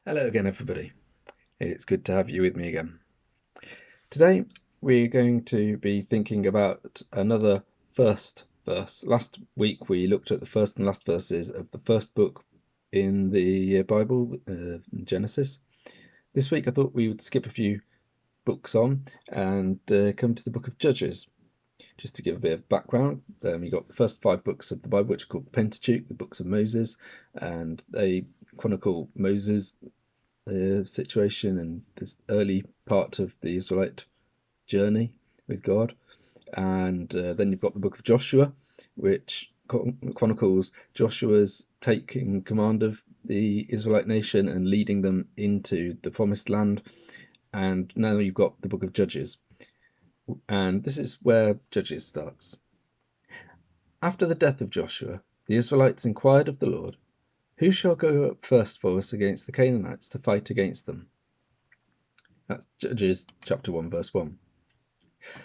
Hello again, everybody. It's good to have you with me again. Today, we're going to be thinking about another first verse. Last week, we looked at the first and last verses of the first book in the Bible, Genesis. This week, I thought we would skip a few books on and come to the book of Judges. Just to give a bit of background, you've got the first 5 books of the Bible, which are called the Pentateuch, the books of Moses, and they chronicle Moses' situation and this early part of the Israelite journey with God. And then you've got the book of Joshua, which chronicles Joshua's taking command of the Israelite nation and leading them into the promised land. And now you've got the book of Judges. And this is where Judges starts. After the death of Joshua, the Israelites inquired of the Lord, "Who shall go up first for us against the Canaanites to fight against them?" That's Judges chapter 1, verse 1.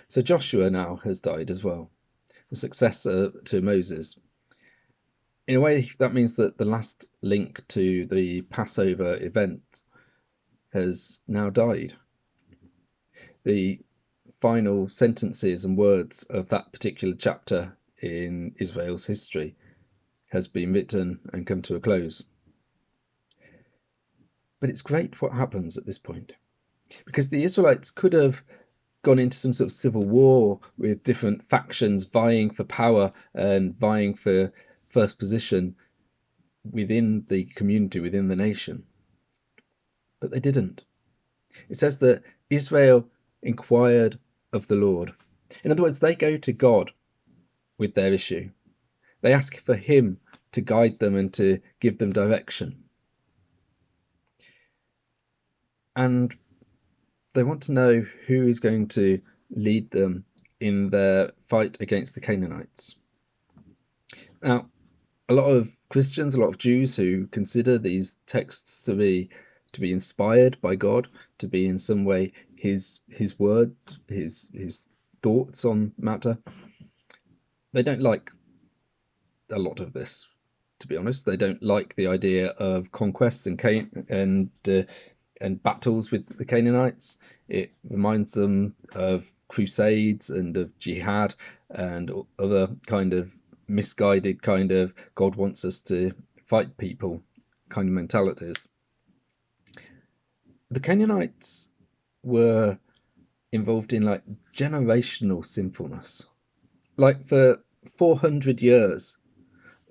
So Joshua now has died as well, the successor to Moses. In a way, that means that the last link to the Passover event has now died. The final sentences and words of that particular chapter in Israel's history has been written and come to a close. But it's great what happens at this point, because the Israelites could have gone into some sort of civil war with different factions vying for power and vying for first position within the community, within the nation. But they didn't. It says that Israel inquired of the Lord. In other words, they go to God with their issue. They ask for him to guide them and to give them direction. And they want to know who is going to lead them in their fight against the Canaanites. Now, a lot of Christians, a lot of Jews who consider these texts to be inspired by God, to be in some way his word, his thoughts on matter, they don't like a lot of this, to be honest. They don't like the idea of conquests and battles with the Canaanites. It reminds them of crusades and of jihad and other kind of misguided kind of God wants us to fight people kind of mentalities. The Canaanites were involved in like generational sinfulness. Like for 400 years,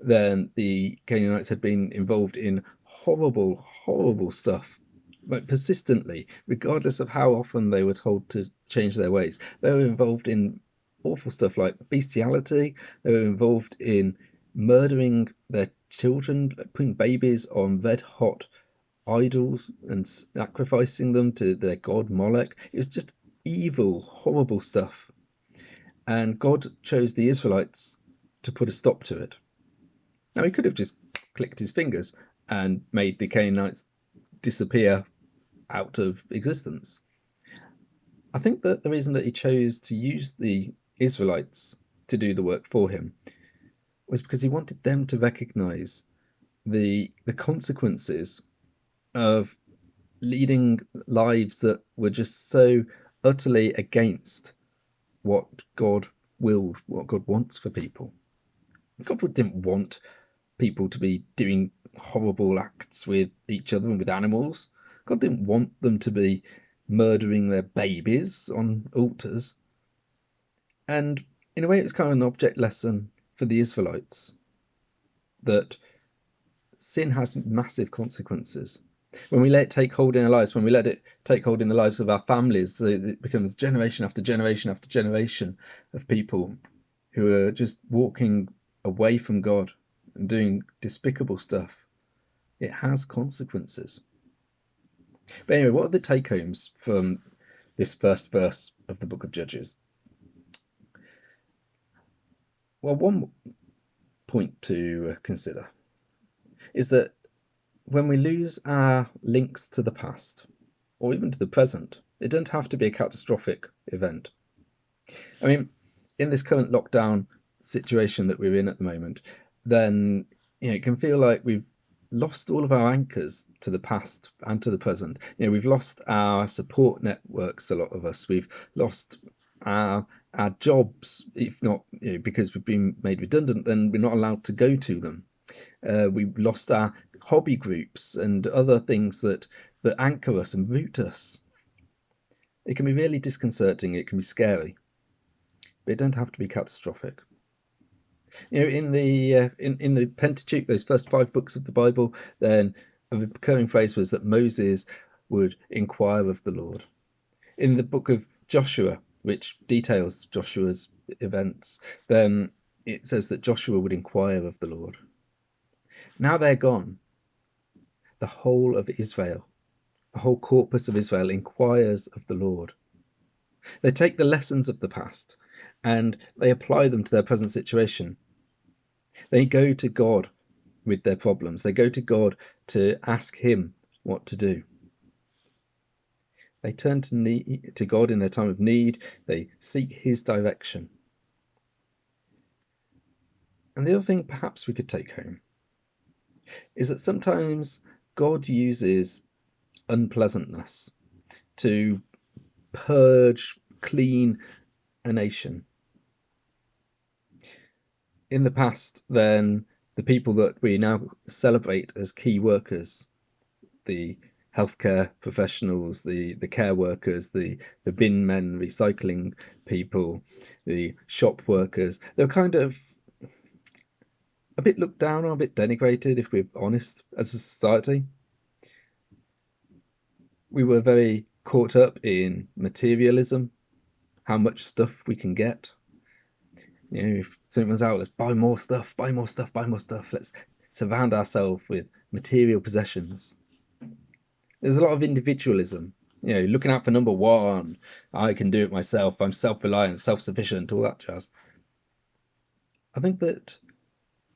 then the Canaanites had been involved in horrible stuff, like persistently, regardless of how often they were told to change their ways. They were involved in awful stuff like bestiality. They were involved in murdering their children, putting babies on red hot idols and sacrificing them to their god Molech. It was just evil, horrible stuff. And God chose the Israelites to put a stop to it. Now, he could have just clicked his fingers and made the Canaanites disappear out of existence. I think that the reason that he chose to use the Israelites to do the work for him was because he wanted them to recognize the consequences of leading lives that were just so utterly against what God willed, what God wants for people. God didn't want people to be doing horrible acts with each other and with animals. God didn't want them to be murdering their babies on altars. And in a way, it was kind of an object lesson for the Israelites that sin has massive consequences. When we let it take hold in our lives, when we let it take hold in the lives of our families, so it becomes generation after generation after generation of people who are just walking away from God and doing despicable stuff. It has consequences. But anyway, what are the take-homes from this first verse of the book of Judges? Well, one point to consider is that when we lose our links to the past, or even to the present, it doesn't have to be a catastrophic event. I mean, in this current lockdown situation that we're in at the moment, then it can feel like we've lost all of our anchors to the past and to the present. We've lost our support networks, a lot of us. We've lost our jobs, if not because we've been made redundant, then we're not allowed to go to them. We've lost our hobby groups and other things that anchor us and root us. It can be really disconcerting, it can be scary, but it don't have to be catastrophic. In the Pentateuch, those first 5 books of the Bible, then a recurring phrase was that Moses would inquire of the Lord. In the book of Joshua, which details Joshua's events, then it says that Joshua would inquire of the Lord. Now they're gone. The whole of Israel, the whole corpus of Israel inquires of the Lord. They take the lessons of the past and they apply them to their present situation. They go to God with their problems. They go to God to ask him what to do. They turn to God in their time of need. They seek his direction. And the other thing perhaps we could take home is that sometimes God uses unpleasantness to purge, clean a nation. In the past, then, the people that we now celebrate as key workers, the healthcare professionals, the care workers, the bin men, recycling people, the shop workers, they're kind of a bit looked down on, a bit denigrated, if we're honest, as a society. We were very caught up in materialism, how much stuff we can get. If something's out, let's buy more stuff, buy more stuff, buy more stuff. Let's surround ourselves with material possessions. There's a lot of individualism, looking out for number one. I can do it myself. I'm self-reliant, self-sufficient, all that jazz. I think that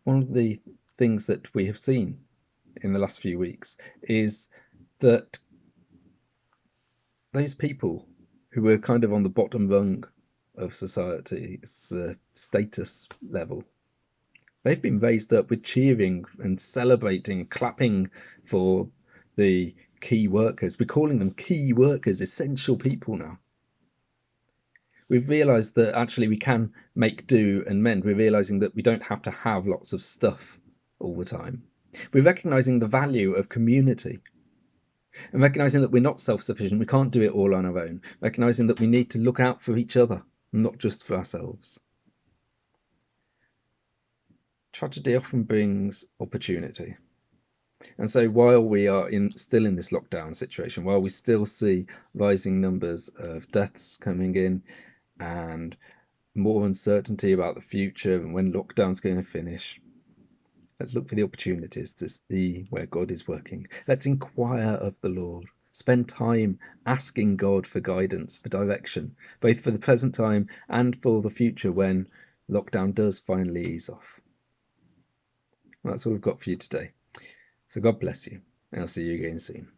one of the things that we have seen in the last few weeks is that those people who were kind of on the bottom rung of society's status level, they've been raised up with cheering and celebrating, clapping for the key workers. We're calling them key workers, essential people now. We've realised that actually we can make do and mend. We're realising that we don't have to have lots of stuff all the time. We're recognising the value of community and recognising that we're not self-sufficient. We can't do it all on our own. Recognising that we need to look out for each other, not just for ourselves. Tragedy often brings opportunity. And so while we are still in this lockdown situation, while we still see rising numbers of deaths coming in and more uncertainty about the future and when lockdown's going to finish, let's look for the opportunities to see where God is working. Let's inquire of the Lord. Spend time asking God for guidance, for direction, both for the present time and for the future when lockdown does finally ease off. Well, that's all we've got for you today. So God bless you, and I'll see you again soon.